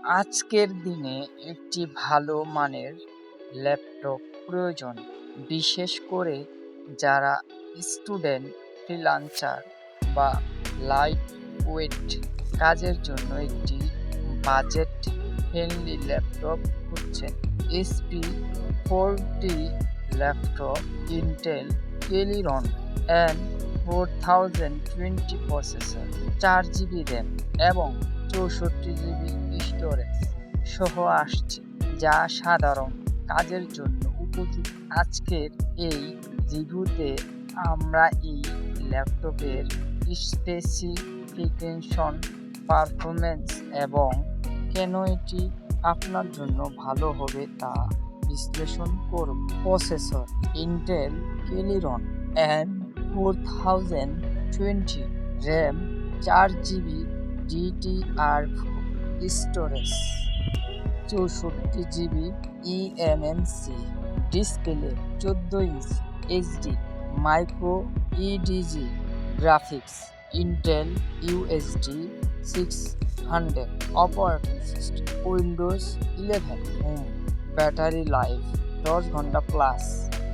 আজকের দিনে একটি ভালো মানের ল্যাপটপ প্রয়োজন, বিশেষ করে যারা স্টুডেন্ট, ফ্রিল্যান্সার বা লাইট ওয়েট কাজের জন্য একটি বাজেট ফ্রেন্ডলি ল্যাপটপ খুঁজছেন। SP 40 laptop, Intel Celeron N 4020 processor, 4 GB RAM এবং 64 জিবি স্টোরেজ সহ আসছে, যা সাধারণ কাজের জন্য উপযুক্ত। আজকের এই রিভিউতে আমরা এই ল্যাপটপের স্পেসিফিকেশন, পারফরমেন্স এবং কেন এটি আপনার জন্য ভালো হবে তা বিশ্লেষণ করব। Processor: Intel Celeron N 4020, RAM 4 GB DDR4, storage 64 GB eMMC, display 14 inch HD micro EDG graphics, Intel USD 600, operating system Windows 11, battery life 10 ঘন্টা প্লাস,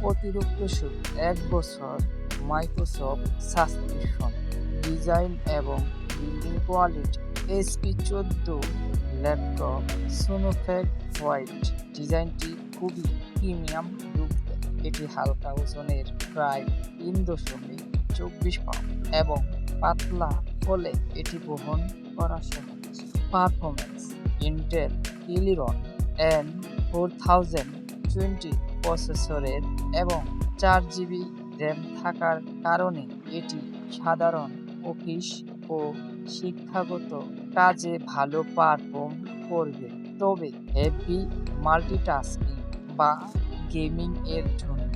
অতিরিক্ত শুল্ক 1 বছর, মাইক্রোসফট সাবস্ক্রিপশন। ডিজাইন এবং বিল্ডিং কোয়ালিটি: এসপি 14 ল্যাপটপ সোনোফেড white, ডিজাইনটি খুবই premium look দেয়। এটি হালকা ওজনের, প্রায় 3.24 পাউন্ড এবং পাতলা হলে এটি বহন করা সহজ। পারফরমেন্স: ইন্টেল কেলিরন এন্ড 4020 প্রসেসরের এবং 4 জিবি র্যাম থাকার কারণে এটি সাধারণ অফিস ও শিক্ষাগত কাজে ভালো পারফর্ম করবে, তবে হেভি মাল্টিটাস্কিং বা গেমিং এর জন্য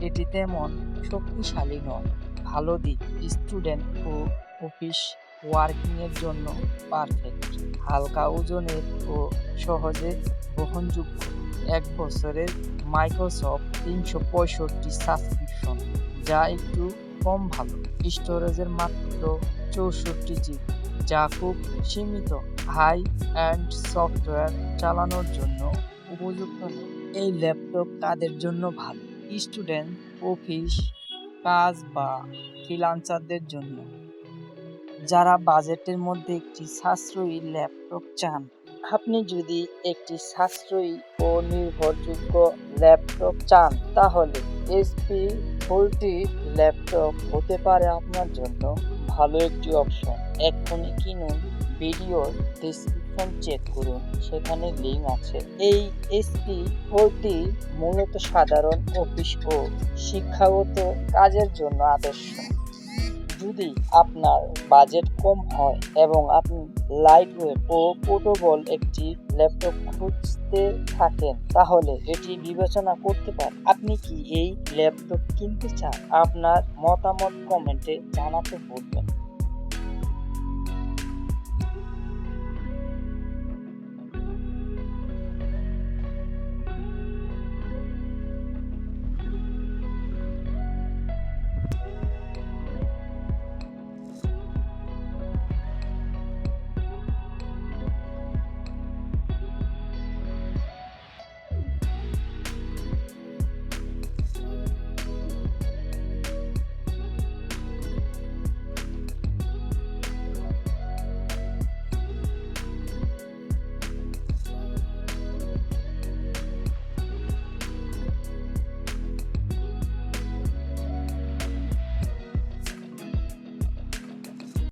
এটি তেমন শক্তিশালী নয়। ভালো দিক: স্টুডেন্ট ও অফিস ওয়ার্কিং এর জন্য পারফেক্ট, হালকা ওজনের ও সহজে বহনযোগ্য। 1 বছরের মাইক্রোসফট 365 সাবস্ক্রিপশন, যা একটু কম ভালো। স্টোরেজের মাত্র 64 জিবি, যা খুব সীমিত হাই এন্ড সফটওয়্যার চালানোর জন্য উপযুক্ত নয়। এই ল্যাপটপ কাদের জন্য ভালো? স্টুডেন্ট, অফিস কাজ বা ফ্রিল্যান্সারদের জন্য, যারা বাজেটের মধ্যে একটি সাশ্রয়ী ল্যাপটপ চান। আপনি যদি একটি সাশ্রয়ী ও নির্ভরযোগ্য ল্যাপটপ চান, তাহলে এসপি 40 ল্যাপটপ হতে পারে আপনার জন্য ভালো একটি অপশন। এখনই কিনুন। ভিডিওর ডেসক্রিপশন চেক করুন, সেখানে লিঙ্ক আছে। এই এসপি 40 মূলত সাধারণ অফিস ও শিক্ষাগত কাজের জন্য আদর্শ। যদি আপনার বাজেট কম হয় এবং আপনি লাইটওয়েট ও পোর্টেবল একটি ল্যাপটপ খুঁজতে থাকেন, তাহলে এটি বিবেচনা করতে পারেন। আপনি কি এই ল্যাপটপ কিনতে চান? আপনার মতামত কমেন্টে জানাতে ভুলবেন না।